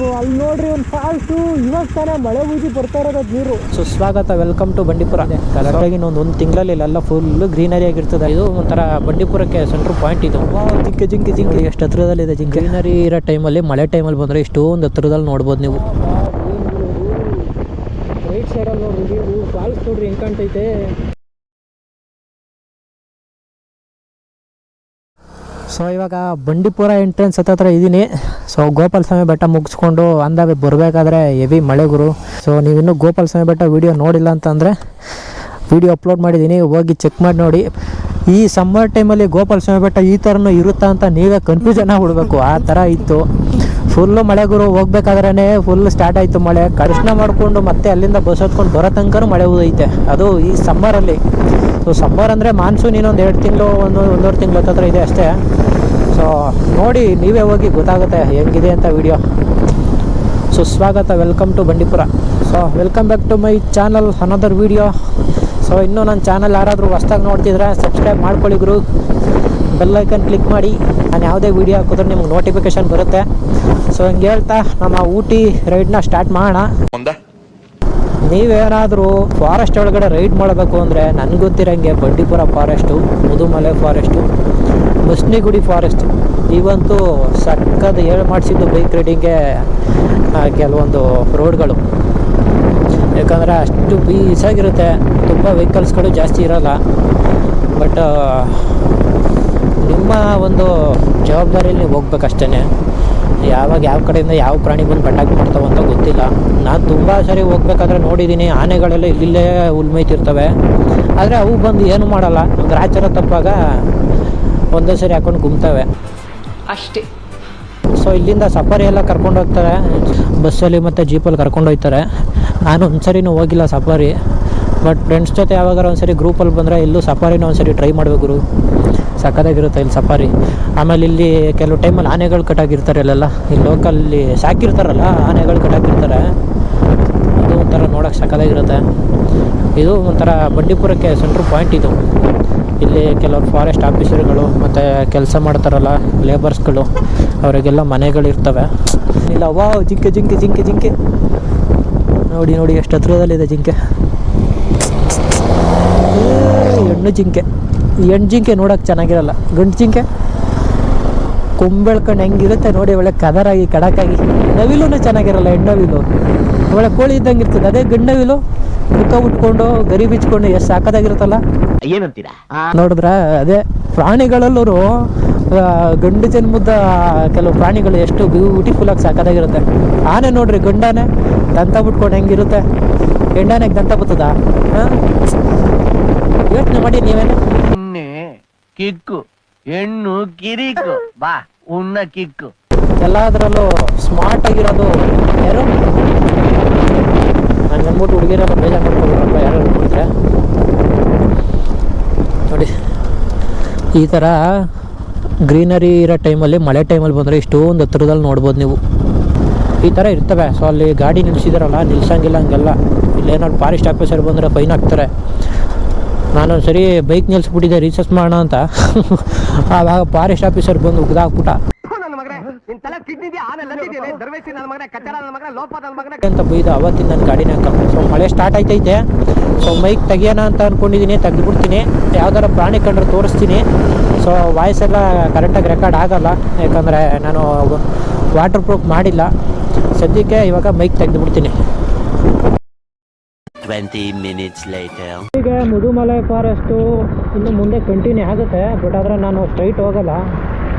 ಅಲ್ಲಿ ನೋಡ್ರಿ ಒಂದು ಫಾಲ್ಸು, ಇವಾಗ ತಾನೇ ಮಳೆ ಬೂದಿ ಬರ್ತಾ ಇರೋದು ನೀರು. ಸುಸ್ವಾಗತ, ವೆಲ್ಕಮ್ ಟು ಬಂಡೀಪುರ. ಕರೆಕ್ಟಾಗಿ ಒಂದು ತಿಂಗಳಲ್ಲಿ ಇಲ್ಲೆಲ್ಲ ಫುಲ್ ಗ್ರೀನರಿ ಆಗಿರ್ತದೆ. ಇದು ಒಂಥರ ಬಂಡೀಪುರಕ್ಕೆ ಸೆಂಟ್ರ್ ಪಾಯಿಂಟ್. ಇದು ಜಿಂಕೆ ಎಷ್ಟು ಹತ್ರದಲ್ಲಿದೆ. ಜಿಂಕೆ ಗ್ರೀನರಿ ಇರೋ ಟೈಮಲ್ಲಿ, ಮಳೆ ಟೈಮಲ್ಲಿ ಬಂದರೆ ಇಷ್ಟೊಂದು ಹತ್ರದಲ್ಲಿ ನೋಡ್ಬೋದು ನೀವು. ರೈಟ್ ಸೈಡಲ್ಲಿ ನೋಡ್ರಿ ಫಾಲ್ಸ್ ನೋಡ್ರಿ ಹೆಂಗೆ ಕಾಣ್ತೈತೆ. ಸೊ ಇವಾಗ ಬಂಡೀಪುರ ಎಂಟ್ರೆನ್ಸ್ ಹತ್ರ ಇದ್ದೀನಿ. ಸೊ ಗೋಪಾಲ ಸ್ವಾಮಿ ಬೆಟ್ಟ ಮುಗಿಸ್ಕೊಂಡು ಅಂದಾಗ ಬರಬೇಕಾದ್ರೆ ಹೆವಿ ಮಳೆ ಗುರು. ಸೊ ನೀವಿನ್ನೂ ಗೋಪಾಲ ಸ್ವಾಮಿ ಬೆಟ್ಟ ವೀಡಿಯೋ ನೋಡಿಲ್ಲ ಅಂತಂದರೆ ವೀಡಿಯೋ ಅಪ್ಲೋಡ್ ಮಾಡಿದ್ದೀನಿ, ಹೋಗಿ ಚೆಕ್ ಮಾಡಿ ನೋಡಿ. ಈ ಸಮ್ಮರ್ ಟೈಮಲ್ಲಿ ಗೋಪಾಲ ಸ್ವಾಮಿ ಬೆಟ್ಟ ಈ ಥರನೂ ಇರುತ್ತಾ ಅಂತ ನೀವೇ ಕನ್ಫ್ಯೂಷನ್ ಆಗಿಬಿಡ್ಬೇಕು, ಆ ಥರ ಇತ್ತು. ಫುಲ್ಲು ಮಳೆ ಗುರು. ಹೋಗ್ಬೇಕಾದ್ರೇ ಫುಲ್ ಸ್ಟಾರ್ಟ್ ಆಯಿತು ಮಳೆ. ದರ್ಶನ ಮಾಡಿಕೊಂಡು ಮತ್ತೆ ಅಲ್ಲಿಂದ ಬಸ್ ಹೊತ್ಕೊಂಡು ಬರೋ ತನಕ ಮಳೆ ಊದೈತೆ, ಅದು ಈ ಸಮ್ಮರಲ್ಲಿ. ಸೊ ಸಮ್ಮರ್ ಅಂದರೆ ಮಾನ್ಸೂನ್ ಇನ್ನೊಂದು 2 ತಿಂಗಳು, ಒಂದೂವರೆ ತಿಂಗಳು ಹತ್ತಿರ ಇದೆ ಅಷ್ಟೇ. ಸೊ ನೋಡಿ, ನೀವೇ ಹೋಗಿ ಗೊತ್ತಾಗುತ್ತೆ ಹೆಂಗಿದೆ ಅಂತ ವಿಡಿಯೋ. ಸುಸ್ವಾಗತ, welcome to Bandipur. So welcome back to my channel, another video. So ಇನ್ನೂ ನನ್ನ ಚಾನಲ್ ಯಾರಾದರೂ ಹೊಸ್ದಾಗಿ ನೋಡ್ತಿದ್ರೆ ಸಬ್ಸ್ಕ್ರೈಬ್ ಮಾಡ್ಕೊಳ್ಳಿ ಗುರು. ಬೆಲ್ಲೈಕನ್ ಕ್ಲಿಕ್ ಮಾಡಿ, ನಾನು ಯಾವುದೇ ವೀಡಿಯೋ ಹಾಕಿದ್ರೆ ನಿಮ್ಗೆ ನೋಟಿಫಿಕೇಷನ್ ಬರುತ್ತೆ. ಸೊ ಹಿಂಗೆ ಹೇಳ್ತಾ ನಮ್ಮ ಊಟಿ ರೈಡ್ನ ಸ್ಟಾರ್ಟ್ ಮಾಡೋಣ. ನೀವೇನಾದರೂ ಫಾರೆಸ್ಟ್ ಒಳಗಡೆ ರೈಡ್ ಮಾಡಬೇಕು ಅಂದರೆ ನನಗೆ ಗೊತ್ತಿರೋಂಗೆ Bandipur forest, Mudumalai forest, ಮಸ್ನಿಗುಡಿ forest ಇವಂತೂ ಸಕ್ಕದ ಹೇಳಿ ಮಾಡಿಸಿದ್ದು ಬೈಕ್ ರೈಡಿಂಗ್ಗೆ ಕೆಲವೊಂದು ರೋಡ್ಗಳು. ಯಾಕಂದರೆ ಅಷ್ಟು ಪೀಸಾಗಿರುತ್ತೆ, ತುಂಬ ವೆಹಿಕಲ್ಸ್ಗಳು ಜಾಸ್ತಿ ಇರೋಲ್ಲ. ಬಟ್ ನಿಮ್ಮ ಒಂದು ಜವಾಬ್ದಾರಿಯಲ್ಲಿ ನೀವು ಹೋಗ್ಬೇಕಷ್ಟೇ. ಯಾವಾಗ ಯಾವ ಕಡೆಯಿಂದ ಯಾವ ಪ್ರಾಣಿ ಬಂದು ಅಟ್ಯಾಕ್ ಮಾಡ್ತಾವೆ ಅಂತ ಗೊತ್ತಿಲ್ಲ. ನಾನು ತುಂಬ ಸರಿ ಹೋಗ್ಬೇಕಾದ್ರೆ ನೋಡಿದ್ದೀನಿ, ಆನೆಗಳೆಲ್ಲ ಇಲ್ಲಿಲ್ಲೇ ಉಲ್ಮೈತಿರ್ತವೆ. ಆದರೆ ಅವು ಬಂದು ಏನು ಮಾಡಲ್ಲ, ಗ್ರಾಚಾರ ತಪ್ಪಾಗ ಒಂದೇ ಸರಿ ಹಾಕೊಂಡು ಗುಮ್ತವೆ ಅಷ್ಟೇ. ಸೊ ಇಲ್ಲಿಂದ ಸಫಾರಿ ಎಲ್ಲ ಕರ್ಕೊಂಡು ಹೋಗ್ತಾರೆ, ಬಸ್ಸಲ್ಲಿ ಮತ್ತು ಜೀಪಲ್ಲಿ ಕರ್ಕೊಂಡು ಹೋಗ್ತಾರೆ. ನಾನು ಒಂದು ಸರಿನೂ ಹೋಗಿಲ್ಲ ಸಫಾರಿ, ಬಟ್ ಫ್ರೆಂಡ್ಸ್ ಜೊತೆ ಯಾವಾಗಾರ ಒಂದ್ಸರಿ ಗ್ರೂಪಲ್ಲಿ ಬಂದರೆ ಇಲ್ಲೂ ಸಫಾರಿನ ಒಂದ್ಸರಿ ಟ್ರೈ ಮಾಡಬೇಕು. ಸಕ್ಕತ್ತಾಗಿರುತ್ತೆ ಇಲ್ಲಿ ಸಫಾರಿ. ಆಮೇಲೆ ಇಲ್ಲಿ ಕೆಲವು ಟೈಮಲ್ಲಿ ಆನೆಗಳು ಕಟ್ಟಾಗಿರ್ತಾರೆ. ಇಲ್ಲೆಲ್ಲ ಇಲ್ಲಿ ಲೋಕಲ್ಲಿ ಸಾಕಿರ್ತಾರಲ್ಲ ಆನೆಗಳು ಕಟ್ಟಾಕಿರ್ತಾರೆ, ಅದು ಒಂಥರ ನೋಡೋಕೆ ಸಕ್ಕತ್ತಾಗಿರುತ್ತೆ. ಇದು ಒಂಥರ ಬಂಡೀಪುರಕ್ಕೆ ಸೆಂಟ್ರ್ ಪಾಯಿಂಟ್. ಇದು ಇಲ್ಲಿ ಕೆಲವರು ಫಾರೆಸ್ಟ್ ಆಫೀಸರ್ಗಳು ಮತ್ತು ಕೆಲಸ ಮಾಡ್ತಾರಲ್ಲ ಲೇಬರ್ಸ್ಗಳು, ಅವರಿಗೆಲ್ಲ ಮನೆಗಳಿರ್ತವೆ. ಇಲ್ಲ ವಾ ಜಿಂಕೆ ಜಿಂಕೆ ಜಿಂಕೆ ಜಿಂಕೆ ನೋಡಿ ನೋಡಿ ಎಷ್ಟು ಹತ್ರದಲ್ಲಿದೆ ಜಿಂಕೆ. ಹೆಣ್ಣು ಜಿಂಕೆ, ಹೆಣ್ಣು ಜಿಂಕೆ ನೋಡೋಕೆ ಚೆನ್ನಾಗಿರಲ್ಲ. ಗಂಡು ಜಿಂಕೆ ಕೊಂಬೆಳ್ಕೊಂಡು ಹೆಂಗಿರುತ್ತೆ ನೋಡಿ, ಒಳ್ಳೆ ಕದರಾಗಿ ಕಡಕಾಗಿ. ನವಿಲೂ ಚೆನ್ನಾಗಿರಲ್ಲ, ಹೆಣ್ಣವಿಲು ಒಳ್ಳೆ ಕೋಳಿ ಇದ್ದಂಗೆ ಇರ್ತದೆ. ಅದೇ ಗಂಡವಿಲು ಮುಖ ಉಟ್ಕೊಂಡು ಗರಿ ಬಿಚ್ಕೊಂಡು ಎಷ್ಟು ಸಾಕದಾಗಿರುತ್ತಲ್ಲ, ಏನಂತೀರಾ ನೋಡಿದ್ರ. ಅದೇ ಪ್ರಾಣಿಗಳಲ್ಲೂ ಗಂಡು ಜನ್ಮದ ಕೆಲವು ಪ್ರಾಣಿಗಳು ಎಷ್ಟು ಬ್ಯೂಟಿಫುಲ್ಲಾಗಿ ಸಾಕದಾಗಿರುತ್ತೆ. ಆನೆ ನೋಡ್ರಿ, ಗಂಡಾನೆ ದಂತ ಬಿಟ್ಕೊಂಡು ಹೆಂಗಿರುತ್ತೆ, ಹೆಣ್ಣಾನೆಗೆ ದಂತ ಬರ್ತದ? ಯೋಚನೆ ಮಾಡಿ ನೀವೇನು. ಕಿಕ್ಕು ಹೆಣ್ಣು ಕಿರಿಕು ಬಾ ಉಣ್ಣ ಕಿಕ್ಕು. ಎಲ್ಲದರಲ್ಲೂ ಸ್ಮಾರ್ಟ್ ಆಗಿರೋದು ಯಾರು? ನಾನು ಅಂದ್ಬಿಟ್ಟು ಹುಡುಗಿರೆಲ್ಲ ಬೇಜಾರು ಮಾಡ್ಕೊಬೇಕಪ್ಪ ಯಾರು ಹೇಳ್ಕೊಡ್ತಾರೆ ನೋಡಿ. ಈ ಥರ ಗ್ರೀನರಿ ಇರೋ ಟೈಮಲ್ಲಿ, ಮಳೆ ಟೈಮಲ್ಲಿ ಬಂದರೆ ಇಷ್ಟೊಂದು ಹತ್ರದಲ್ಲಿ ನೋಡ್ಬೋದು ನೀವು. ಈ ಥರ ಇರ್ತವೆ. ಸೊ ಅಲ್ಲಿ ಗಾಡಿ ನಿಲ್ಸಿದಾರಲ್ಲ, ನಿಲ್ಸಂಗಿಲ್ಲ ಹಂಗೆಲ್ಲ. ಇಲ್ಲೇನಾದ್ರು ಫಾರೆಸ್ಟ್ ಆಫೀಸರ್ ಬಂದರೆ ಫೈನ್ ಹಾಕ್ತಾರೆ. ನಾನೊಂದು ಸರಿ ಬೈಕ್ ನಿಲ್ಸ್ಬಿಟ್ಟಿದ್ದೆ ರೀಸರ್ಚ್ ಮಾಡೋಣ ಅಂತ, ಆವಾಗ ಫಾರೆಸ್ಟ್ ಆಫೀಸರ್ ಬಂದು ಉಗ್ದಾಕ್ಬಿಟ್ಟ ಅಂತ ಬೈದು ಅವತ್ತಿಂದ ನನ್ನ ಗಾಡಿನ ಹಾಕಲ್ಲ. ಸೊ ಮಳೆ ಸ್ಟಾರ್ಟ್ ಆಯ್ತೈತೆ. ಸೊ ಮೈಕ್ ತೆಗಿಯೋಣ ಅಂತ ಅಂದ್ಕೊಂಡಿದ್ದೀನಿ, ತೆಗೆದುಬಿಡ್ತೀನಿ. ಯಾವ್ದಾರ ಪ್ರಾಣಿ ಕಂಡ್ರೆ ತೋರಿಸ್ತೀನಿ. ಸೊ ವಾಯ್ಸ್ ಎಲ್ಲ ಕರೆಕ್ಟಾಗಿ ರೆಕಾರ್ಡ್ ಆಗಲ್ಲ, ಯಾಕಂದರೆ ನಾನು ವಾಟರ್ ಪ್ರೂಫ್ ಮಾಡಿಲ್ಲ. ಸದ್ಯಕ್ಕೆ ಇವಾಗ ಮೈಕ್ ತೆಗೆದುಬಿಡ್ತೀನಿ. 20 minutes later. ಈಗ ಮುದುಮಲೆ ಫಾರೆಸ್ಟು ಇನ್ನು ಮುಂದೆ ಕಂಟಿನ್ಯೂ ಆಗುತ್ತೆ. ಬಟ್ ಆದರೆ ನಾನು ಸ್ಟ್ರೈಟ್ ಹೋಗಲ್ಲ,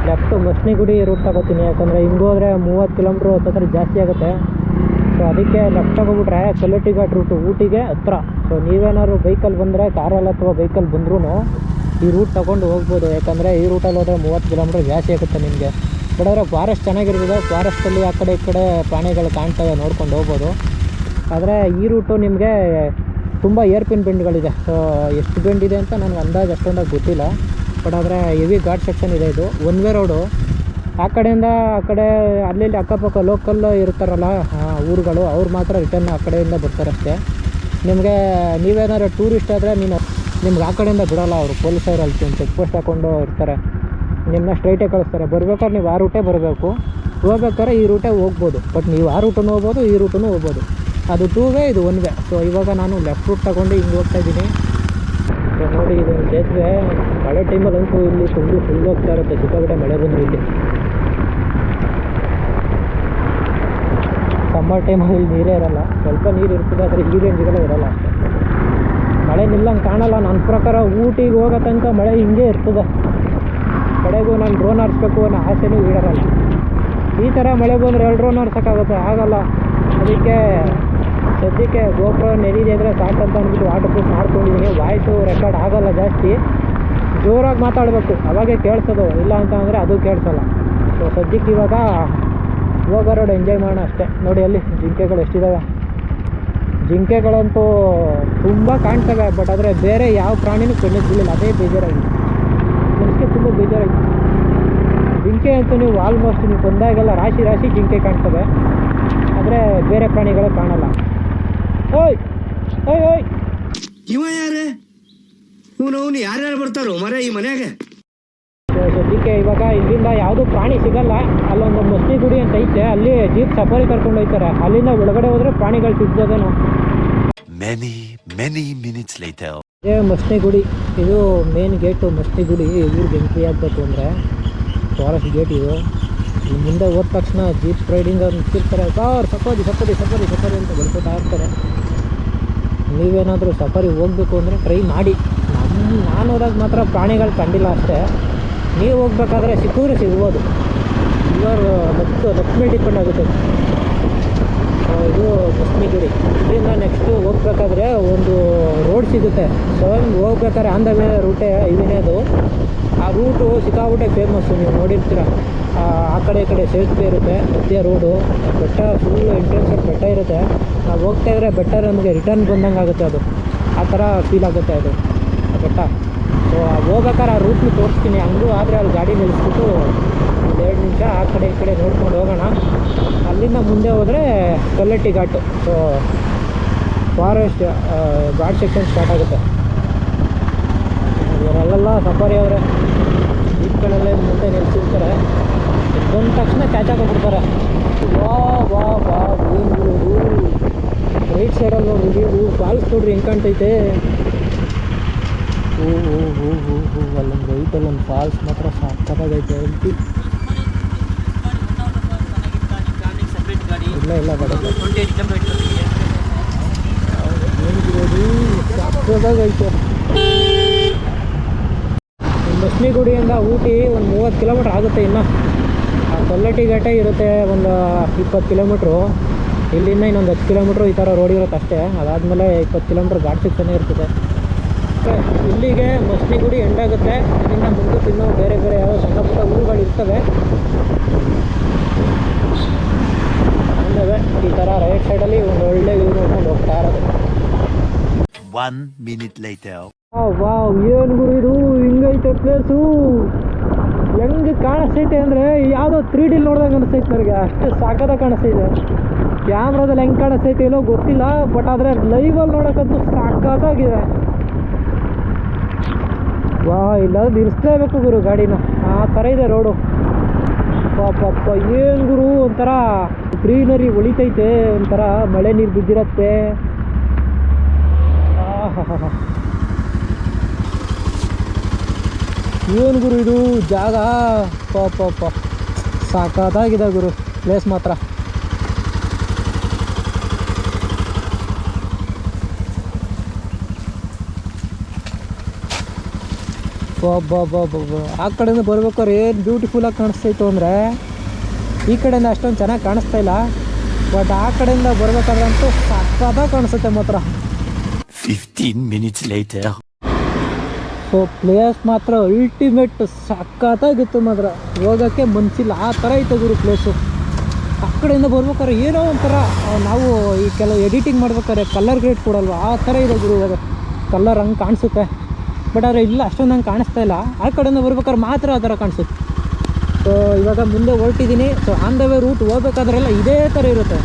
ಲೆಫ್ಟು ಮಸ್ನಿಗುಡಿ ರೂಟ್ ತಗೋತೀನಿ. ಯಾಕಂದರೆ ಹಿಂಗೆ ಹೋದರೆ 30 ಕಿಲೋಮೀಟ್ರ್ ಹತ್ತಿರ ಜಾಸ್ತಿ ಆಗುತ್ತೆ. ಸೊ ಅದಕ್ಕೆ ಲೆಫ್ಟ್ ತಗೊಬಿಟ್ರೆ ಕಲ್ಲಟ್ಟಿ ಘಾಟ್ ರೂಟು ಊಟಿಗೆ ಹತ್ರ. ಸೊ ನೀವೇನಾದ್ರು ಬೈಕಲ್ಲಿ ಬಂದರೆ, ಕಾರಲ್ಲಿ ಅಥವಾ ಬೈಕಲ್ಲಿ ಬಂದ್ರೂ ಈ ರೂಟ್ ತೊಗೊಂಡು ಹೋಗ್ಬೋದು. ಯಾಕಂದರೆ ಈ ರೂಟಲ್ಲಿ ಹೋದರೆ 30 ಕಿಲೋಮೀಟ್ರ್ ಜಾಸ್ತಿ ಆಗುತ್ತೆ ನಿಮಗೆ. ಬಟ್ ಆದರೆ ಫಾರೆಸ್ಟ್ ಚೆನ್ನಾಗಿರ್ತದೆ. ಫಾರೆಸ್ಟಲ್ಲಿ ಆ ಕಡೆ ಈ ಕಡೆ ಪ್ರಾಣಿಗಳು ಕಾಣ್ತವೆ, ನೋಡ್ಕೊಂಡು ಹೋಗ್ಬೋದು. ಆದರೆ ಈ ರೂಟು ನಿಮಗೆ ತುಂಬ ಏರ್ಪಿನ್ ಬೆಂಡ್ಗಳಿದೆ. ಸೊ ಎಷ್ಟು ಬೆಂಡ್ ಇದೆ ಅಂತ ನನಗೆ ಅಂದಾಜು ಅಷ್ಟೊಂದಾಗಿ ಗೊತ್ತಿಲ್ಲ. ಬಟ್ ಆದರೆ ಹೆವಿ ಘಾಟ್ ಸೆಕ್ಷನ್ ಇದೆ. ಇದು ಒನ್ ವೇ ರೋಡು. ಆ ಕಡೆಯಿಂದ ಆ ಕಡೆ ಅಲ್ಲಿ ಅಕ್ಕಪಕ್ಕ ಲೋಕಲ್ ಇರ್ತಾರಲ್ಲ ಊರುಗಳು, ಅವ್ರು ಮಾತ್ರ ರಿಟರ್ನ್ ಆ ಕಡೆಯಿಂದ ಬರ್ತಾರೆ ಅಷ್ಟೇ. ನಿಮಗೆ ನೀವೇನಾದ್ರು ಟೂರಿಸ್ಟ್ ಆದರೆ ನಿಮ್ಗೆ ಆ ಕಡೆಯಿಂದ ಬಿಡೋಲ್ಲ ಅವರು. ಪೊಲೀಸರು ಅಲ್ಲಿ ಚೆಕ್ ಪೋಸ್ಟ್ ಹಾಕ್ಕೊಂಡು ಇರ್ತಾರೆ, ನಿಮ್ಮನ್ನ ಸ್ಟ್ರೈಟೇ ಕಳಿಸ್ತಾರೆ. ಬರ್ಬೇಕಾದ್ರೆ ನೀವು ಆ ರೂಟೇ ಬರಬೇಕು. ಹೋಗ್ಬೇಕಾದ್ರೆ ಈ ರೂಟೇ ಹೋಗ್ಬೋದು. ಬಟ್ ನೀವು ಆ ರೂಟನ್ನು ಹೋಗ್ಬೋದು, ಈ ರೂಟನ್ನು ಹೋಗ್ಬೋದು. ಅದು 2 ವೇ, ಇದು 1 ವೇ. ಸೊ ಇವಾಗ ನಾನು ಲೆಫ್ಟ್ ರೂಟ್ ತಗೊಂಡು ಹಿಂಗೆ ಹೋಗ್ತಾ ಇದ್ದೀನಿ. ಸೊ ನೋಡಿ, ಇದು ಸೇತುವೆ ಮಳೆ ಟೈಮಲ್ಲಂತೂ ಇಲ್ಲಿ ಫುಲ್ ಹೋಗ್ತಾ ಇರುತ್ತೆ. ಸಿಕ್ಕಾಪಟ್ಟೆ ಮಳೆ ಬಂದರೆ ಇಲ್ಲಿ ಸಮ್ಮರ್ ಟೈಮಲ್ಲಿ ಇಲ್ಲಿ ನೀರೇ ಇರೋಲ್ಲ. ಸ್ವಲ್ಪ ನೀರು ಇರ್ತದೆ, ಆದರೆ ಈ ರೇಂಜಿಗೆಲ್ಲ ಇರೋಲ್ಲ ಅಷ್ಟೇ. ಮಳೆ ನಿಲ್ಲಂಗೆ ಕಾಣಲ್ಲ. ನನ್ನ ಪ್ರಕಾರ ಊಟಿಗೆ ಹೋಗೋ ತನಕ ಮಳೆ ಹಿಂಗೆ ಇರ್ತದೆ. ಕಡೆಗೂ ನಾನು ಡ್ರೋನ್ ಆರಿಸ್ಬೇಕು ಅನ್ನೋ ಆಸೆನೂ ಈಡೇರಲ್ಲ. ಈ ಥರ ಮಳೆ ಬಂದರೆ 2 ಡ್ರೋನ್ ಆರಿಸೋಕ್ಕಾಗುತ್ತೆ? ಆಗಲ್ಲ. ಅದಕ್ಕೆ ಸದ್ಯಕ್ಕೆ ಗೋಪ್ರೋ ನೆರಿದೆ ಅಂದರೆ ಸಾಕಂತ ಅಂದ್ಬಿಟ್ಟು ವಾಟರ್ ಪ್ರೂಫ್ ಮಾಡ್ಕೊಂಡಿದ್ದೀನಿ. ವಾಯ್ಸು ರೆಕಾರ್ಡ್ ಆಗೋಲ್ಲ ಜಾಸ್ತಿ, ಜೋರಾಗಿ ಮಾತಾಡಬೇಕು, ಅವಾಗೇ ಕೇಳಿಸೋದು. ಇಲ್ಲ ಅಂತ ಅಂದರೆ ಅದು ಕೇಳಿಸಲ್ಲ. ಸೊ ಸದ್ಯಕ್ಕೆ ಇವಾಗ ಹೋಗೋ ರೋಡ್ ಎಂಜಾಯ್ ಮಾಡೋಣ ಅಷ್ಟೇ. ನೋಡಿ ಅಲ್ಲಿ ಜಿಂಕೆಗಳು ಎಷ್ಟಿದ್ದಾವೆ. ಜಿಂಕೆಗಳಂತೂ ತುಂಬ ಕಾಣ್ತವೆ, ಬಟ್ ಆದರೆ ಬೇರೆ ಯಾವ ಪ್ರಾಣಿನೂ ಕಣ್ಣಿಗೆ ಬೀಳಿಲ್ಲ. ಅದೇ ಬೇಜಾರಾಗಿದೆ, ಮನಸ್ಸಿಗೆ ತುಂಬ ಬೇಜಾರಾಗಿದೆ. ಜಿಂಕೆ ಅಂತೂ ನೀವು ಆಲ್ಮೋಸ್ಟ್ ನೀವು ಬಂದಾಗೆಲ್ಲ ರಾಶಿ ಜಿಂಕೆ ಕಾಣ್ತವೆ, ಆದರೆ ಬೇರೆ ಪ್ರಾಣಿಗಳು ಕಾಣಲ್ಲ. ಓಯ್ ಓಯ್ ಓಯ್, ಇವ ಯಾರೇ? ಇವನು ಯಾರ್ಯಾರು ಬರ್ತಾರೋ ಮರ ಈ ಮನೆಯಾಗ? ಸದ್ಯಕ್ಕೆ ಇವಾಗ ಇಲ್ಲಿಂದ ಯಾವುದೂ ಪ್ರಾಣಿ ಸಿಗಲ್ಲ. ಅಲ್ಲೊಂದು ಮಸ್ತಿ ಗುಡಿ ಅಂತ ಐತೆ, ಅಲ್ಲಿ ಜೀಪ್ ಸಫಾರಿ ಕರ್ಕೊಂಡು ಹೋಗ್ತಾರೆ. ಅಲ್ಲಿಂದ ಒಳಗಡೆ ಹೋದರೆ ಪ್ರಾಣಿಗಳು ಸಿಗ್ಬೋದೇನೋ. Many minutes later. ಇದೇ ಮಸ್ತಿ ಗುಡಿ, ಇದು ಮೇನ್ ಗೇಟು. ಮಸ್ತಿ ಗುಡಿ ಊರಿಗೆ ಎಂಟ್ರಿ ಆಗಬೇಕು ಅಂದರೆ ಫಾರೆಸ್ಟ್ ಗೇಟ್ ಇದು. ಈ ಮುಂದೆ ಹೋದ ತಕ್ಷಣ ಜೀಪ್ ರೈಡಿಂಗ್ ಅವ್ರು ನಿಂತಿರ್ತಾರೆ. ಸಫಾರಿ ಅಂತ ಬರ್ಕೊತಾ ಇರ್ತಾರೆ. ನೀವೇನಾದರೂ ಸಫಾರಿ ಹೋಗಬೇಕು ಅಂದರೆ ಟ್ರೈ ಮಾಡಿ. ನಾನು ಹೋದಾಗ ಮಾತ್ರ ಪ್ರಾಣಿಗಳು ಕಂಡಿಲ್ಲ ಅಷ್ಟೇ. ನೀವು ಹೋಗ್ಬೇಕಾದ್ರೆ ಸಿಕ್ಕಿದ್ರೆ ಸಿಗ್ಬೋದು. ಇವರು ಲಕ್ಷ್ಮಿ ಡಿಪೆಂಡ್ ಆಗುತ್ತೆ. ಇದು ಮಸ್ತಿ ಗುಡಿ. ಇಲ್ಲಿಂದ ನೆಕ್ಸ್ಟು ಹೋಗ್ಬೇಕಾದ್ರೆ ಒಂದು ರೋಡ್ ಸಿಗುತ್ತೆ. ಸೊ ಹೋಗ್ಬೇಕಾದ್ರೆ ಆನ್ ದ ವೇ ರೂಟೇ ಇದನ್ನೇ ಅದು. ಆ ರೂಟು ಸಿಕ್ಕಾಪಟ್ಟೆ ಫೇಮಸ್ಸು, ನೀವು ನೋಡಿರ್ತೀರ. ಆ ಕಡೆ ಈ ಕಡೆ ಸೇತುವೆ ಇರುತ್ತೆ, ಮಧ್ಯ ರೋಡು, ಬೆಟ್ಟ ಫುಲ್ ಎಂಟ್ರೆನ್ಸಲ್ಲಿ ಬೆಟ್ಟ ಇರುತ್ತೆ. ನಾವು ಹೋಗ್ತಾ ಇದ್ರೆ ಬೆಟ್ಟ ನಮಗೆ ರಿಟರ್ನ್ ಬಂದಂಗೆ ಆಗುತ್ತೆ. ಅದು ಆ ಥರ ಫೀಲ್ ಆಗುತ್ತೆ ಅದು ಆ ಬೆಟ್ಟ. ಸೊ ಹೋಗ್ಬೇಕಾದ್ರೆ ಆ ರೂಟ್ನು ತೋರಿಸ್ತೀನಿ. ಹಂಗೂ ಆದರೆ ಅಲ್ಲಿ ಗಾಡಿ ನಿಲ್ಲಿಸ್ಬಿಟ್ಟು ಒಂದು 2 ನಿಮಿಷ ಆ ಕಡೆ ಈ ಕಡೆ ನೋಡ್ಕೊಂಡು ಹೋಗೋಣ. ಅಲ್ಲಿಂದ ಮುಂದೆ ಹೋದರೆ Kallatti Ghat. So forest ghat section start ಆಗುತ್ತೆ. ಇವರೆಲ್ಲ ಸಫಾರಿ ಅವರೇ ಜೀಪ್ಗಳಲ್ಲೇ ಮುಂದೆ ನಿಲ್ಸಿರ್ತಾರೆ. ಬಂದ ತಕ್ಷಣ ಕ್ಯಾಚ್ ಹಾಕೊಂಡ್ಬಿಡ್ತಾರೆ. ವಾ ರೈಟ್ ಸೈಡಲ್ಲಿ ನೋಡ್ರಿ, ಫಾಲ್ಸ್ ನೋಡ್ರಿ ಹೆಂಗೆ ಕಾಣ್ತೈತೆ. ಅಲ್ಲೊಂದು ರೈಟಲ್ಲೊಂದು ಫಾಲ್ಸ್ ಮಾತ್ರ ಸಕ್ಕತ್ತಾಗೈತೆ. ಇಲ್ಲ ಬಡಲ್ಲ ಸಕ್ಕತ್ತಾಗೈತೆ. ಮಸ್ನಿ ಗುಡಿಯಿಂದ ಊಟಿ ಒಂದು 30 ಕಿಲೋಮೀಟ್ರ್ ಆಗುತ್ತೆ. ಇನ್ನು ಆ ಕಲ್ಲಟ್ಟಿ ಘಾಟ ಇರುತ್ತೆ ಒಂದು 20 ಕಿಲೋಮೀಟ್ರು. ಇಲ್ಲಿಂದ ಇನ್ನೊಂದು 10 ಕಿಲೋಮೀಟ್ರು ಈ ಥರ ರೋಡ್ ಇರುತ್ತೆ ಅಷ್ಟೇ. ಅದಾದಮೇಲೆ 20 ಕಿಲೋಮೀಟ್ರ್ ಘಾಟ್ ಸೆಕ್ಷನ್ನೇ ಇರ್ತದೆ. ಇಲ್ಲಿಗೆ ಮಸ್ನಿ ಗುಡಿ ಎಂಡಾಗುತ್ತೆ. ಇಲ್ಲಿಂದ ಮುಂದಕ್ಕೆ ಇನ್ನೂ ಬೇರೆ ಯಾವ ಸಣ್ಣ ಪುಟ್ಟ ಊರುಗಳು ಇರ್ತವೆ. ಈ ಥರ ರೈಟ್ ಸೈಡಲ್ಲಿ ಒಂದು ಒಳ್ಳೆ ವ್ಯೂ ನೋಡ್ಕೊಂಡು ಹೋಗ್ತಾ ಇರೋದು. 1 minute later. ವಾವ್, ಏನು ಗುರು ಇದು ಹಿಂಗೈತೆ ಪ್ಲೇಸು. ಹೆಂಗೆ ಕಾಣಿಸ್ತೈತೆ ಅಂದರೆ ಯಾವುದೋ 3D ನೋಡ್ದಂಗೆ ಅನಿಸ್ತೈತೆ ನನಗೆ. ಅಷ್ಟು ಸಾಕಾದಾಗ ಕಾಣಿಸ್ತೈತೆ. ಕ್ಯಾಮ್ರಾದಲ್ಲಿ ಹೆಂಗೆ ಕಾಣಿಸ್ತೈತೆ ಏನೋ ಗೊತ್ತಿಲ್ಲ, ಬಟ್ ಆದರೆ ಲೈವಲ್ಲಿ ನೋಡೋಕ್ಕಂತೂ ಸಾಕಾಗಿದೆ. ಇಲ್ಲ ನಿಲ್ಲಿಸ್ಲೇಬೇಕು ಗುರು ಗಾಡಿನ, ಆ ಥರ ಇದೆ ರೋಡು. ಪಾಪ ಏನು ಗುರು, ಒಂಥರ ಗ್ರೀನರಿ ಹೊಳಿತೈತೆ, ಒಂಥರ ಮಳೆ ನೀರು ಬಿದ್ದಿರತ್ತೆ. ಏನು ಗುರು ಇದು ಜಾಗ, ಪಾಪ ಸಾಕಾಗಿದೆ ಗುರು ಪ್ಲೇಸ್ ಮಾತ್ರ. ಆ ಕಡೆಯಿಂದ ಬರ್ಬೇಕಾದ್ರೆ ಏನು ಬ್ಯೂಟಿಫುಲ್ಲಾಗಿ ಕಾಣಿಸ್ತೈತು ಅಂದರೆ, ಈ ಕಡೆಯಿಂದ ಅಷ್ಟೊಂದು ಚೆನ್ನಾಗಿ ಕಾಣಿಸ್ತಾ ಇಲ್ಲ, ಬಟ್ ಆ ಕಡೆಯಿಂದ ಬರ್ಬೇಕಾದ್ರೆ ಅಂತೂ ಸಕ್ಕತ್ತಾಗಿ ಕಾಣಿಸುತ್ತೆ ಮಾತ್ರ. 15 minutes later. ಸೊ ಪ್ಲೇಸ್ ಮಾತ್ರ ಅಲ್ಟಿಮೇಟ್, ಸಕ್ಕತ್ತಾಗಿತ್ತು ಮಾತ್ರ. ಹೋಗೋಕ್ಕೆ ಮನಸ್ಸಿಲ್ಲ, ಆ ಥರ ಇತ್ತು ಗುರು ಪ್ಲೇಸು. ಆ ಕಡೆಯಿಂದ ಬರ್ಬೇಕಾದ್ರೆ ಏನೋ ಒಂಥರ, ನಾವು ಈ ಕೆಲವು ಎಡಿಟಿಂಗ್ ಮಾಡ್ಬೇಕಾದ್ರೆ ಕಲರ್ ಗ್ರೇಡ್ ಕೊಡಲ್ವ, ಆ ಥರ ಇದೆ ಗುರು. ಇವಾಗ ಕಲರ್ ಹಂಗೆ ಕಾಣಿಸುತ್ತೆ, ಬಟ್ ಆದರೆ ಇಲ್ಲ ಅಷ್ಟೊಂದು ಹಂಗೆ ಕಾಣಿಸ್ತಾ ಇಲ್ಲ. ಆ ಕಡೆಯಿಂದ ಬರ್ಬೇಕಾದ್ರೆ ಮಾತ್ರ ಆ ಥರ ಕಾಣಿಸುತ್ತೆ. ಸೊ ಇವಾಗ ಮುಂದೆ ಹೊರಟಿದ್ದೀನಿ. So on the way route ಹೋಗ್ಬೇಕಾದ್ರೆಲ್ಲ ಇದೇ ಥರ ಇರುತ್ತೆ,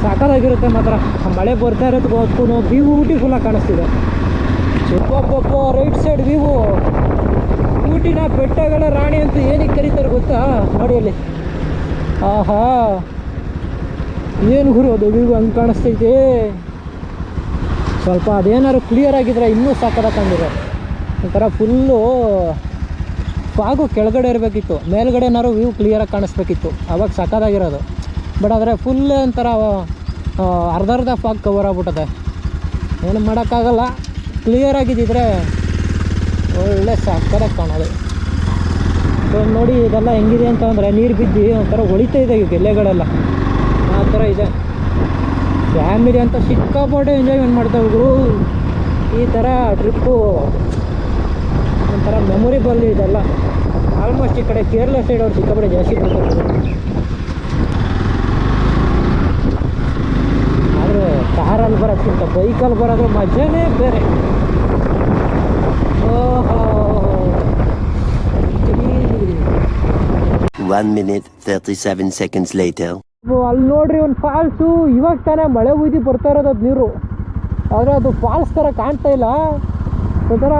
ಸಾಕಾಗಿರುತ್ತೆ ಮಾತ್ರ. ಮಳೆ ಬರ್ತಾ ಇರೋದು ಹೊತ್ತು ಬ್ಯೂಟಿಫುಲ್ಲಾಗಿ ಕಾಣಿಸ್ತಿದೆ. Right side view. ಊಟಿನ ಬೆಟ್ಟಗಳ ರಾಣಿ ಅಂತ ಏನಕ್ಕೆ ಕರೀತಾರೆ ಗೊತ್ತಾ? ನೋಡಿ ಅಲ್ಲಿ ಆಹಾ, ಏನು ಗುರು ಅದು ವ್ಯೂ ಹಂಗೆ ಕಾಣಿಸ್ತೈತೆ. ಸ್ವಲ್ಪ ಅದೇನಾದ್ರು ಕ್ಲಿಯರ್ ಆಗಿದ್ರೆ ಇನ್ನೂ ಸಾಕಾದ ಕಂಡಿರೋ ಒಂಥರ ಫುಲ್ಲು ಫಾಗು ಕೆಳಗಡೆ ಇರಬೇಕಿತ್ತು, ಮೇಲ್ಗಡೆನಾದ್ರು ವ್ಯೂ ಕ್ಲಿಯರಾಗಿ ಕಾಣಿಸ್ಬೇಕಿತ್ತು, ಅವಾಗ ಸಾಕಾಗಿರೋದು. ಬಟ್ ಆದರೆ ಫುಲ್ ಒಂಥರ ಅರ್ಧ ಫಾಗ್ ಕವರ್ ಆಗ್ಬಿಟ್ಟದೆ. ಏನು ಮಾಡೋಕ್ಕಾಗಲ್ಲ, ಕ್ಲಿಯರಾಗಿದ್ದಿದ್ರೆ ಒಳ್ಳೆ ಸಾಕಾಗಿ ಕಾಣೋದು. ಸೊ ನೋಡಿ ಇದೆಲ್ಲ ಹೆಂಗಿದೆ ಅಂತ ಅಂದರೆ ನೀರು ಬಿದ್ದು ಒಂಥರ ಹೊಳಿತಾ ಇದೆ ಈಗ ಎಲೆಗಳೆಲ್ಲ, ಆ ಥರ ಇದೆ. ಫ್ಯಾಮಿಲಿ ಅಂತ ಸಿಕ್ಕಾಪಟ್ಟೆ ಎಂಜಾಯ್ಮೆಂಟ್ ಮಾಡ್ತಾಯಿದ್ರು. ಈ ಥರ ಟ್ರಿಪ್ಪು ಒಂಥರ ಮೆಮೊರಿಬಲ್ ಇದೆಲ್ಲ. ಆಲ್ಮೋಸ್ಟ್ ಈ ಕಡೆ ಕೇರಳ ಸೈಡ್ ಅವ್ರು ಸಿಕ್ಕಾಪಟ್ಟೆ ಜಾಸ್ತಿ ಬರ್ತಾರೆ. ಆದರೆ ಕಾರಲ್ಲಿ ಬರೋಕ್ಕಿಂತ ಬೈಕಲ್ಲಿ ಬರೋದ್ರ ಮಜಾನೇ ಬೇರೆ. ಓಹೋ, 1 minute 37 seconds later. ಅಲ್ಲಿ ನೋಡ್ರಿ ಒಂದು ಫಾಲ್ಸು, ಇವಾಗ ತಾನೇ ಮಳೆ ಉಯ್ದು ಬರ್ತಾ ಇರೋದು ಅದು ನೀರು. ಆದರೆ ಅದು ಫಾಲ್ಸ್ ಥರ ಕಾಣ್ತಾ ಇಲ್ಲ, ಒಂಥರ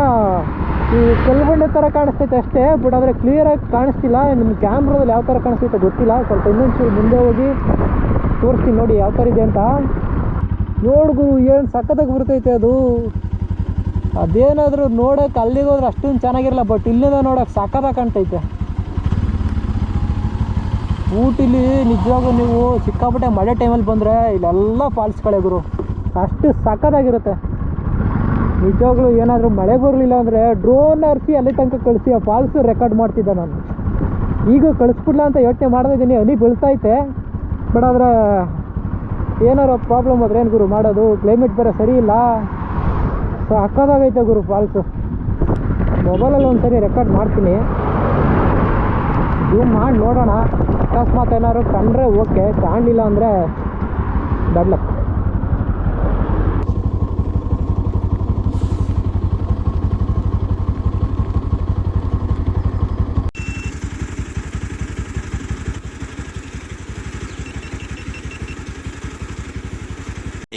ಈ ಕಲ್ಬಂಡೆ ಥರ ಕಾಣಿಸ್ತೈತೆ ಅಷ್ಟೇ. ಬಟ್ ಆದರೆ ಕ್ಲಿಯರಾಗಿ ಕಾಣಿಸ್ತಿಲ್ಲ. ನಿಮ್ಮ ಕ್ಯಾಮ್ರಾದಲ್ಲಿ ಯಾವ ಥರ ಕಾಣಿಸ್ತೈತೆ ಗೊತ್ತಿಲ್ಲ. ಸ್ವಲ್ಪ ಇನ್ನೊಂಚೂರು ಮುಂದೆ ಹೋಗಿ ತೋರಿಸ್ತೀನಿ ನೋಡಿ ಯಾವ ಥರ ಇದೆ ಅಂತ. ನೋಡ್ಗು ಏನು ಸಖತ್ತಾಗಿ ಬರ್ತೈತೆ ಅದು. ಅದೇನಾದರೂ ನೋಡೋಕೆ ಅಲ್ಲಿಗೆ ಹೋದ್ರೆ ಅಷ್ಟೊಂದು ಚೆನ್ನಾಗಿರಲ್ಲ, ಬಟ್ ಇಲ್ಲಿಂದ ನೋಡೋಕೆ ಸಖತ್ತಾಗಿ ಕಾಣ್ತೈತೆ. ಊಟಿಲಿ ನಿಜವಾಗೂ ನೀವು ಸಿಕ್ಕಾಪಟ್ಟೆ ಮಳೆ ಟೈಮಲ್ಲಿ ಬಂದರೆ ಇಲ್ಲೆಲ್ಲ ಫಾಲ್ಸ್ಗಳೇ ಗುರು, ಅಷ್ಟು ಸಖತ್ತಾಗಿರುತ್ತೆ ನಿಜವಾಗ್ಲೂ. ಏನಾದರೂ ಮಳೆ ಬರಲಿಲ್ಲ ಅಂದರೆ ಡ್ರೋನ್ ಹಾರಿಸಿ ಅಲ್ಲಿ ತನಕ ಕಳಿಸಿ ಆ ಫಾಲ್ಸು ರೆಕಾರ್ಡ್ ಮಾಡ್ತಿದ್ದೆ ನಾನು. ಈಗ ಕಳಿಸ್ಬಿಡ್ಲ ಅಂತ ಯೋಚನೆ ಮಾಡ್ತಿದ್ದೀನಿ, ಹನಿ ಬೀಳ್ತೈತೆ. ಬಟ್ ಆದರೆ ಏನಾರು ಪ್ರಾಬ್ಲಮ್ ಆದರೆ ಏನು ಗುರು ಮಾಡೋದು, ಕ್ಲೈಮೇಟ್ ಬೇರೆ ಸರಿ ಇಲ್ಲ. ಸೊ ಸಖತ್ತಾಗೈತೆ ಗುರು ಫಾಲ್ಸು. ಮೊಬೈಲಲ್ಲಿ ಒಂದು ಸರಿ ರೆಕಾರ್ಡ್ ಮಾಡ್ತೀನಿ, ಜೂಮ್ ಮಾಡಿ ನೋಡೋಣ. ಅಕಸ್ಮಾತ್ ಏನಾದ್ರು ಕಂಡ್ರೆ ಓಕೆ, ಕಾಣಲಿಲ್ಲ ಅಂದರೆ bad luck.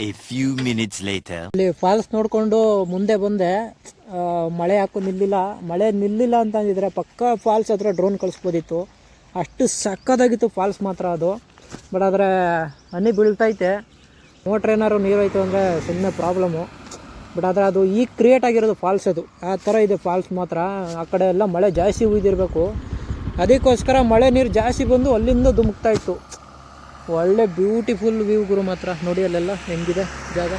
A few minutes later. ಇಲ್ಲಿ ಫಾಲ್ಸ್ ನೋಡಿಕೊಂಡು ಮುಂದೆ ಬಂದೆ. ಮಳೆ ಯಾಕೂ ನಿಲ್ಲಿಲ್ಲ. ಮಳೆ ನಿಲ್ಲಿಲ್ಲ ಅಂತಂದಿದ್ರೆ ಪಕ್ಕ ಫಾಲ್ಸ್ ಹತ್ರ ಡ್ರೋನ್ ಕಳಿಸ್ಬೋದಿತ್ತು, ಅಷ್ಟು ಸಕ್ಕತ್ತಾಗಿತ್ತು ಫಾಲ್ಸ್ ಮಾತ್ರ ಅದು. ಬಟ್ ಆದರೆ ಹನಿ ಬೀಳ್ತೈತೆ, ಮೋಟ್ರ್ ಏನಾದ್ರು ನೀರೋಯ್ತು ಅಂದರೆ ಸುಮ್ಮನೆ ಪ್ರಾಬ್ಲಮ್ಮು. ಬಟ್ ಆದರೆ ಅದು ಈಗ ಕ್ರಿಯೇಟ್ ಆಗಿರೋದು ಫಾಲ್ಸ್, ಅದು ಆ ಥರ ಇದೆ ಫಾಲ್ಸ್ ಮಾತ್ರ. ಆ ಕಡೆ ಎಲ್ಲ ಮಳೆ ಜಾಸ್ತಿ ಉಯ್ದಿರಬೇಕು, ಅದಕ್ಕೋಸ್ಕರ ಮಳೆ ನೀರು ಜಾಸ್ತಿ ಬಂದು ಅಲ್ಲಿಂದ ಧುಮುಕ್ತಾಯಿತ್ತು. ಒಳ್ಳೆ ಬ್ಯೂಟಿಫುಲ್ ವ್ಯೂ ಗುರು ಮಾತ್ರ. ನೋಡಿ ಅಲ್ಲೆಲ್ಲ ಹೆಂಗಿದೆ ಜಾಗ.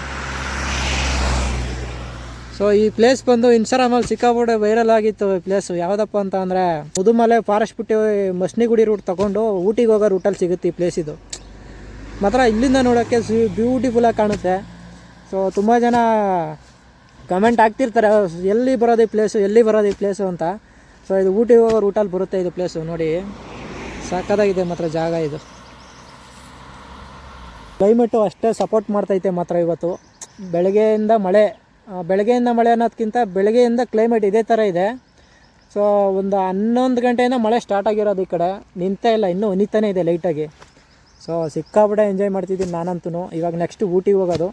ಸೊ ಈ ಪ್ಲೇಸ್ ಬಂದು ಇನ್ಸ್ಟಾಗ್ರಾಮಲ್ಲಿ ಸಿಕ್ಕಾಪಟ್ಟೆ ವೈರಲ್ ಆಗಿತ್ತು. ಈ ಪ್ಲೇಸು ಯಾವುದಪ್ಪ ಅಂತ ಅಂದರೆ ಮುದುಮಲೆ ಫಾರೆಸ್ಟ್ ಬಿಟ್ಟು ಮಸ್ನಿಗುಡಿ ರೂಟ್ ತೊಗೊಂಡು ಊಟಿಗೆ ಹೋಗೋ ರೂಟಲ್ಲಿ ಸಿಗುತ್ತೆ ಈ ಪ್ಲೇಸ್. ಇದು ಮಾತ್ರ ಇಲ್ಲಿಂದ ನೋಡೋಕ್ಕೆ ಬ್ಯೂಟಿಫುಲ್ಲಾಗಿ ಕಾಣುತ್ತೆ. ಸೊ ತುಂಬ ಜನ ಕಮೆಂಟ್ ಆಗ್ತಿರ್ತಾರೆ ಎಲ್ಲಿ ಬರೋದು ಈ ಪ್ಲೇಸು, ಎಲ್ಲಿ ಬರೋದು ಈ ಪ್ಲೇಸು ಅಂತ. ಸೊ ಇದು ಊಟಿಗೆ ಹೋಗೋ ರೂಟಲ್ಲಿ ಬರುತ್ತೆ ಇದು ಪ್ಲೇಸು. ನೋಡಿ ಸಾಕಾಗಿದೆ ಮಾತ್ರ ಜಾಗ ಇದು. ಕ್ಲೈಮೇಟು ಅಷ್ಟೇ ಸಪೋರ್ಟ್ ಮಾಡ್ತೈತೆ ಮಾತ್ರ ಇವತ್ತು. ಬೆಳಗ್ಗೆಯಿಂದ ಮಳೆ ಅನ್ನೋದಕ್ಕಿಂತ ಬೆಳಗ್ಗೆಯಿಂದ ಕ್ಲೈಮೇಟ್ ಇದೇ ಥರ ಇದೆ. ಸೊ ಒಂದು 11 ಗಂಟೆಯಿಂದ ಮಳೆ ಸ್ಟಾರ್ಟ್ ಆಗಿರೋದು ಈ ಕಡೆ, ನಿಂತ ಇಲ್ಲ, ಇನ್ನೂ ಹೊನಿತಾನೇ ಇದೆ ಲೈಟಾಗಿ. ಸೊ ಸಿಕ್ಕಾಪಟ್ಟೆ ಎಂಜಾಯ್ ಮಾಡ್ತಿದ್ದೀನಿ ನಾನಂತೂ. ಇವಾಗ ನೆಕ್ಸ್ಟ್ ಊಟಿಗೆ ಹೋಗೋದು.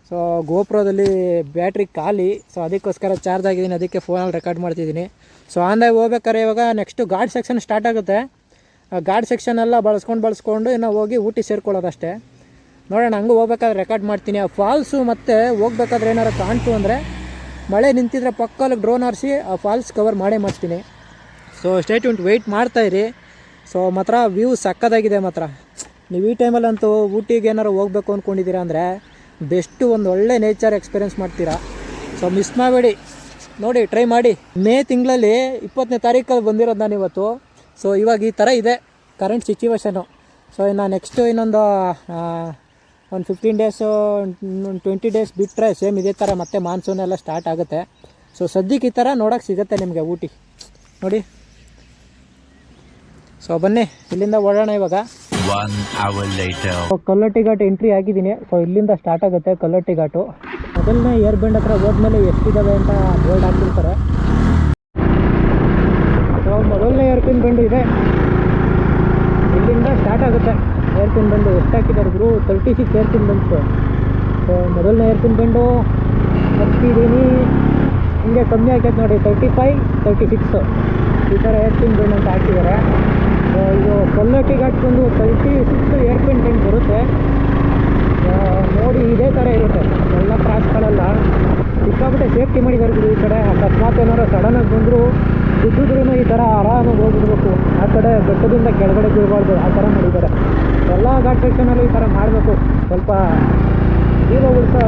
ಸೊ ಗೋಪ್ರೋದಲ್ಲಿ ಬ್ಯಾಟ್ರಿ ಖಾಲಿ, ಸೊ ಅದಕ್ಕೋಸ್ಕರ ಚಾರ್ಜ್ ಆಗಿದ್ದೀನಿ, ಅದಕ್ಕೆ ಫೋನಲ್ಲಿ ರೆಕಾರ್ಡ್ ಮಾಡ್ತಿದ್ದೀನಿ. ಸೊ ಆನ್ಲೈನ್ ಹೋಗ್ಬೇಕಾದ್ರೆ ಇವಾಗ ನೆಕ್ಸ್ಟು ಘಾಟ್ ಸೆಕ್ಷನ್ ಸ್ಟಾರ್ಟ್ ಆಗುತ್ತೆ. ಆ ಘಾಟ್ ಸೆಕ್ಷನೆಲ್ಲ ಬಳಸ್ಕೊಂಡು ಇನ್ನೂ ಹೋಗಿ ಊಟಿ ಸೇರ್ಕೊಳ್ಳೋದಷ್ಟೇ. ನೋಡೋಣ, ಹಂಗೆ ಹೋಗ್ಬೇಕಾದ್ರೆ ರೆಕಾರ್ಡ್ ಮಾಡ್ತೀನಿ. ಆ ಫಾಲ್ಸು ಮತ್ತು ಹೋಗ್ಬೇಕಾದ್ರೆ ಏನಾರು ಕಾಣ್ತು ಅಂದರೆ ಮಳೆ ನಿಂತಿದ್ರೆ ಪಕ್ಕಲ್ಲಿ ಡ್ರೋನ್ ಹಾರಿಸಿ ಆ ಫಾಲ್ಸ್ ಕವರ್ ಮಾಡೇ ಮಾಡ್ತೀನಿ. ಸೊ ಸ್ಟೇ ಟ್ಯೂನ್ಡ್, ವೆಯ್ಟ್ ಮಾಡ್ತಾಯಿರಿ. ಸೊ ಮಾತ್ರ ವ್ಯೂ ಸಕ್ಕತ್ತಾಗಿದೆ ಮಾತ್ರ. ನೀವು ಈ ಟೈಮಲ್ಲಂತೂ ಊಟಿಗೆ ಏನಾರು ಹೋಗ್ಬೇಕು ಅಂದ್ಕೊಂಡಿದ್ದೀರಾ ಅಂದರೆ ಬೆಸ್ಟು, ಒಂದು ಒಳ್ಳೆ ನೇಚರ್ ಎಕ್ಸ್ಪೀರಿಯೆನ್ಸ್ ಮಾಡ್ತೀರಾ. ಸೊ ಮಿಸ್ ಮಾಡಬೇಡಿ, ನೋಡಿ ಟ್ರೈ ಮಾಡಿ. ಮೇ ತಿಂಗಳಲ್ಲಿ 20ನೇ ತಾರೀಕಲ್ಲಿ ಬಂದಿರೋದು ನಾನು ಇವತ್ತು. ಸೊ ಇವಾಗ ಈ ಥರ ಇದೆ ಕರೆಂಟ್ ಸಿಚುವೇಶನು. ಸೊ ಇನ್ನು ನೆಕ್ಸ್ಟು ಇನ್ನೊಂದು ಒಂದು 15 ಡೇಸು 20 ಡೇಸ್ ಬಿಟ್ಟರೆ ಸೇಮ್ ಇದೇ ಥರ ಮತ್ತೆ ಮಾನ್ಸೂನ್ ಎಲ್ಲ ಸ್ಟಾರ್ಟ್ ಆಗುತ್ತೆ. ಸೊ ಸದ್ಯಕ್ಕೆ ಈ ಥರ ನೋಡೋಕ್ಕೆ ಸಿಗುತ್ತೆ ನಿಮಗೆ ಊಟಿ ನೋಡಿ. ಸೊ ಬನ್ನಿ ಇಲ್ಲಿಂದ ಓಡೋಣ ಇವಾಗ. 1 hour later. ಕಲ್ಲಟ್ಟಿ ಘಾಟ್ ಎಂಟ್ರಿ ಆಗಿದ್ದೀನಿ. ಸೊ ಇಲ್ಲಿಂದ ಸ್ಟಾರ್ಟ್ ಆಗುತ್ತೆ ಕಲ್ಲಟ್ಟಿ ಘಾಟು. ಮೊದಲನೇ ಏರ್ ಬೆಂಡ್ ಹತ್ರ ಹೋದ್ಮೇಲೆ ಎಷ್ಟಿದ್ದಾವೆ ಅಂತ ಬೋರ್ಡ್ ಹಾಕ್ತಿರ್ತಾರೆ. ಸೊ ಮೊದಲನೇ ಏರ್ಪಿನ್ ಬೆಂಡು ಇದೆ, ಇಲ್ಲಿಂದ ಸ್ಟಾರ್ಟ್ ಆಗುತ್ತೆ ಏರ್ಪಿನ್ ಬೆಂಡು. ಎಷ್ಟು ಹಾಕಿದ್ದಾರೆ ಗುರು, 36 ಏರ್ಪಿನ್ ಬೆಂಡ್ಸು. ಸೊ ಮೊದಲನೇ ಏರ್ಪಿನ್ ಬೆಂಡು ಹತ್ತಿದ್ದೀನಿ, ಹಿಂಗೆ ಕಮ್ಮಿ ಆಕೈತೆ ನೋಡಿ, 35, 36 ಈ ಥರ ಏರ್ಪಿನ್ ಬೆಂಡ್ ಅಂತ ಹಾಕಿದ್ದಾರೆ. ಇದು ಕೊಲ್ಲಟ್ಟಿ ಘಾಟ್ ಬಂದು 36 ಏರ್ಪಿನ್ ಟೆಂಟ್ ಬರುತ್ತೆ. ನೋಡಿ ಇದೇ ಥರ ಇರುತ್ತೆ ಎಲ್ಲ ಕ್ರಾಸ್ಗಳೆಲ್ಲ. ಸಿಕ್ಕಾಬಿಟ್ಟೆ ಸೇಫ್ಟಿ ಮಾಡಿದ್ದಾರೆ ಈ ಕಡೆ. ಅಕಸ್ಮಾತ್ ಏನಾರು ಸಡನ್ನಾಗಿ ಬಂದರೂ ಬಿದ್ದಿದ್ರೂ ಈ ಥರ ಆರಾಮಾಗಿ ಹೋಗ್ಬಿಡ್ಬೇಕು. ಆ ಕಡೆ ಬೆಟ್ಟದಿಂದ ಕೆಳಗಡೆ ಬೀಳಬಾರ್ದು, ಆ ಥರ ಮಾಡಿದ್ದಾರೆ. ಎಲ್ಲ ಘಾಟ್ ಸೆಕ್ಷನಲ್ಲೂ ಈ ಥರ ಮಾಡಬೇಕು. ಸ್ವಲ್ಪ ಜೀವ ಉಳಿಸೋ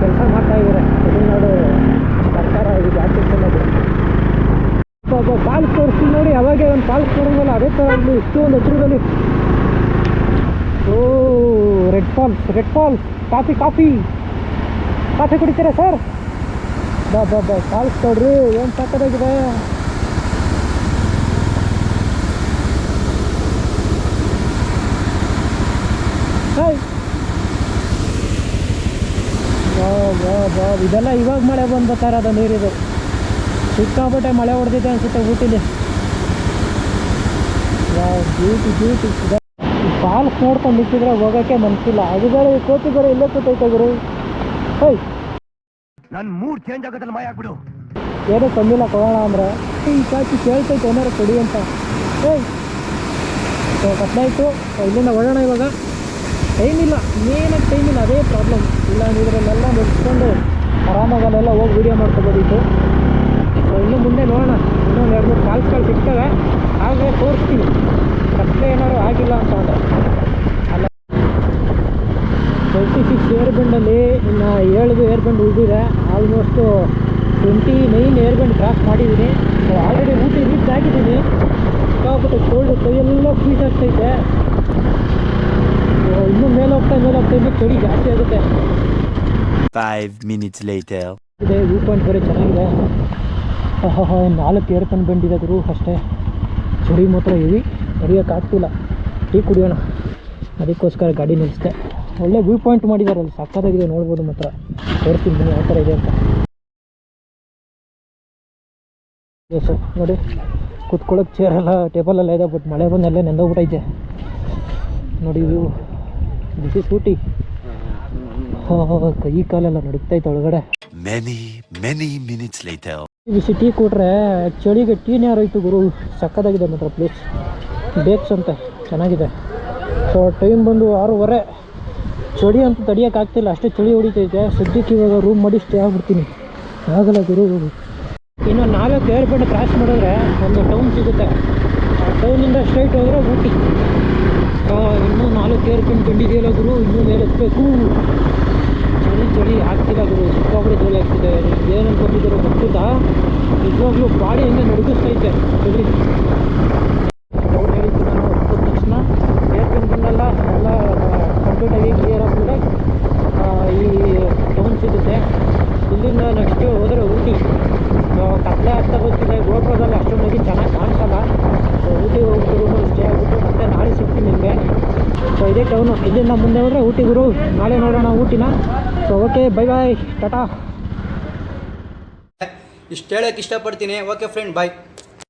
ಕೆಲಸ ಮಾಡ್ತಾಯಿದ್ದಾರೆ ತಮಿಳ್ನಾಡು ಸರ್ಕಾರ ಈ ಘಾಟ್ ಸೆಕ್ಷನಲ್ಲಿ. ಫಾಲ್ಸ್ ತೋರಿಸ್ತೀನಿ ನೋಡಿ, ಅವಾಗೆ ಒಂದು ಫಾಲ್ಸ್ ನೋಡೋಂಗಲ್ಲ ಅದೇ ಥರ ಇಲ್ಲಿ ಇಷ್ಟು ಒಂದು ಹತ್ರದಲ್ಲಿ. ಓ ರೆಡ್ ಫಾಲ್ಸ್ ಕಾಫಿ ಕುಡಿತೀರಾ ಸರ್? ಬಾ ಫಾಲ್ಸ್ ನೋಡ್ರಿ ಏನು ಸಾಕಾಗಿದೆ. ಇದೆಲ್ಲ ಇವಾಗ ಮಳೆ ಬಂದು ಬರ್ತಾ ಇರೋದು ನೀರಿದು. ಸಿಕ್ಕಾಪಟ್ಟೆ ಮಳೆ ಹೊಡೆದಿದೆ ಅನ್ಸುತ್ತೆ ಊಟಿಲಿ. ಬ್ಯೂಟಿ ಈ ಫಾಲ್ಸ್ ನೋಡ್ಕೊಂಡು ನಿಂತಿದ್ರೆ ಹೋಗೋಕ್ಕೆ ಮನಸ್ಸಿಲ್ಲ. ಅದು ಬೇರೆ ಈ ಕೋತಿ ಬೇರೆ ಇಲ್ಲೇ ಕೂತೈತೆ ಗುರು. ನನ್ನ ಮೂಡ್ ಚೇಂಜ್ ಆಗೋದ್ರಲ್ಲಿ ಮಾಯ ಆಗ್ಬಿಡು. ಏನೂ ಕಮ್ಮಿಲ್ಲ ಕೊಡೋಣ ಅಂದರೆ ಈ ಕಾಚಿ ಕೇಳ್ತೈತೆ ಏನಾರು ಕೊಡಿ ಅಂತ. ಕತ್ಲಾಯಿತು, ಇಲ್ಲಿಂದ ಹೊಡೋಣ ಇವಾಗ. ಟೈಮ್ ಇಲ್ಲ, ಏನಕ್ಕೆ ಟೈಮ್ ಇಲ್ಲ, ಅದೇ ಪ್ರಾಬ್ಲಮ್. ಇಲ್ಲ ಇದರಲ್ಲೆಲ್ಲ ಮುಗಿಸ್ಕೊಂಡು ಆರಾಮಾಗಿ ಅಲ್ಲೆಲ್ಲ ಹೋಗಿ ವೀಡಿಯೋ ಮಾಡ್ಕೊಬೋದಿತ್ತು. ಇನ್ನು ಮುಂದೆ ನೋಡೋಣ, ಇನ್ನೊಂದು 2-3 ಫಾಲ್ಸ್ಗಳು ಸಿಗ್ತವೆ, ಹಾಗೆ ತೋರಿಸ್ತೀವಿ. ಕತ್ಲೆ ಏನಾದ್ರು ಆಗಿಲ್ಲ ಅಂತ ಅಂದರೆ. ಅಲ್ಲ 26 ಏರ್ಬೆಂಡಲ್ಲಿ ಇನ್ನು 7 ಏರ್ಬೆಂಡ್ ಉಳಿದಿದೆ. ಆಲ್ಮೋಸ್ಟು 29 ಏರ್ಬೆಂಡ್ ಕ್ರಾಸ್ ಮಾಡಿದ್ದೀನಿ. ಆಲ್ರೆಡಿ ಊಟಿ ರೀಚ್ ಆಗಿದ್ದೀನಿ. ಸಿಕ್ಕಾಪಟ್ಟೆ ಕೋಲ್ಡ್, ಕೈಯೆಲ್ಲ ಫ್ರೀಸ್ ಆಗ್ತೈತೆ. ಇನ್ನೂ ಮೇಲೆ ಹೋಗ್ತಾ ಇನ್ನೂ ಚಳಿ ಜಾಸ್ತಿ ಆಗುತ್ತೆ. 5 minutes later. ಇದೆ ವ್ಯೂ ಪಾಯಿಂಟ್ ಬೇರೆ ಚೆನ್ನಾಗಿದೆ. 4 ಏರ್ಪನ್ ಬಂದಿದೆ ಗುರು ಅಷ್ಟೇ. ಚಳಿ ಮಾತ್ರ ಹೆವಿ, ನಡೆಯೋಕ್ಕಾಗ್ತಿಲ್ಲ. ಟೀ ಕುಡಿಯೋಣ ಅದಕ್ಕೋಸ್ಕರ ಗಾಡಿ ನಿಲ್ಲಿಸ್ದೆ. ಒಳ್ಳೆ ವ್ಯೂ ಪಾಯಿಂಟ್ ಮಾಡಿದ್ದಾರೆ ಅಲ್ಲಿ, ಸಕ್ಕತ್ತಾಗಿದೆ ನೋಡ್ಬೋದು. ಮಾತ್ರ ತೋರಿಸ್ತೀನಿ ಯಾವ ಥರ ಇದೆ ಅಂತ. ಸರ್ ನೋಡಿ, ಕುತ್ಕೊಳ್ಳೋಕೆ ಚೇರೆಲ್ಲ ಟೇಬಲೆಲ್ಲ ಇದೆ, ಬಟ್ ಮಳೆ ಬಂದಲ್ಲೇ ನೆಂದೋಗ್ಬಿಟ್ಟೈತೆ ನೋಡಿ. View this is Ooty. ಕೈ ಕಾಲೆಲ್ಲ ನಡುಕ್ತೈತೆ ಒಳಗಡೆ. Many minutes later. ಬಿಸಿ ಟೀ ಕೊಟ್ರೆ ಚಳಿಗೆ ಟೀನೇ ಯಾರೋಯ್ತು ಗುರು. ಸಕ್ಕತ್ತಾಗಿದೆ ಮಾತ್ರ ಪ್ಲೇಸ್. ಬೇಕ್ಸ್ ಅಂತ ಚೆನ್ನಾಗಿದೆ. ಸೊ ಟೈಮ್ ಬಂದು 6:30. ಚಳಿ ಅಂತೂ ತಡಿಯೋಕ್ಕಾಗ್ತಿಲ್ಲ, ಅಷ್ಟೇ ಚಳಿ ಹೊಡಿತೈತೆ. ಸದ್ಯಕ್ಕೆ ಇವಾಗ ರೂಮ್ ಮಾಡಿ ಸ್ಟೇ ಆಗ್ಬಿಡ್ತೀನಿ. ಆಗಲ್ಲ ಗುರು. ಇನ್ನು 4 ಏರ್ಪೋರ್ಟ್ ಕ್ರಾಸ್ ಮಾಡಿದ್ರೆ ಒಂದು ಟೌನ್ ಸಿಗುತ್ತೆ. ಆ ಟೌನಿಂದ ಸ್ಟ್ರೈಟ್ ಹೋದರೆ ಊಟಿ. ಇನ್ನೂ 4 ಏರ್ಪೋರ್ಟ್ ಕಂಡಿದೆಯಲ್ಲ ಗುರು, ಇನ್ನೂ ಮೇಲೆ ಎತ್ತಬೇಕು. ಚಳಿ ಆಗ್ತಿಲ್ಲ ಗುರು, ಸಿಕ್ಕಾಪಟ್ಟೆ ಚಳಿ ಆಗ್ತಿದೆ. ಏನು ಅನ್ಕೊತಿದ್ರು ಗೊತ್ತಿಲ್ಲ, ನಿಜವಾಗ್ಲೂ ಬಾಡಿ ಹಂಗೆ ನಡುಗಿಸ್ತೈತೆ ಚಳಿ. ಅವ್ರು ಹೇಳಿದ್ದು ನಾನು ಹೋದ ತಕ್ಷಣ ಏರ್ಪಿನ್ ಬಂದಲ್ಲ ಎಲ್ಲ ಕಂಪ್ಲೀಟಾಗಿ ಕ್ಲಿಯರ್ ಆದಮೇಲೆ ಈ ಟೌನ್ ಸಿಗುತ್ತೆ. ಇಲ್ಲಿಂದ ನೆಕ್ಸ್ಟ್ ಹೋದರೆ ಊಟಿ. ಕತ್ಲೆ ಆಗ್ತಾ ಗೊತ್ತಿಲ್ಲ, ಗೋಪುರದಲ್ಲಿ ಅಷ್ಟೊಂದಾಗಿ ಚೆನ್ನಾಗಿ ಕಾಣಿಸಲ್ಲ. ಸೊ ಊಟಿ ಹೋಗ್ಬಿಟ್ಟು ರೂಮಲ್ಲಿ ಸ್ಟೇ ಆಗಿಬಿಟ್ಟು ಮತ್ತೆ ನಾಳೆ ಸಿಗ್ತೀನಿ ನಿಮಗೆ. ಸೊ ಇದೇ ಟೌನು. ಇಲ್ಲಿಂದ ಮುಂದೆ ಹೋದರೆ ಊಟಿ ಗುರು. ನಾಳೆ ನೋಡೋಣ ಊಟಿನ. ಸೊ ಓಕೆ, ಬಾಯ್ ಟಾಟಾ. ಇಷ್ಟು ಹೇಳೋಕ್ಕೆ ಇಷ್ಟಪಡ್ತೀನಿ. ಓಕೆ ಫ್ರೆಂಡ್, ಬಾಯ್.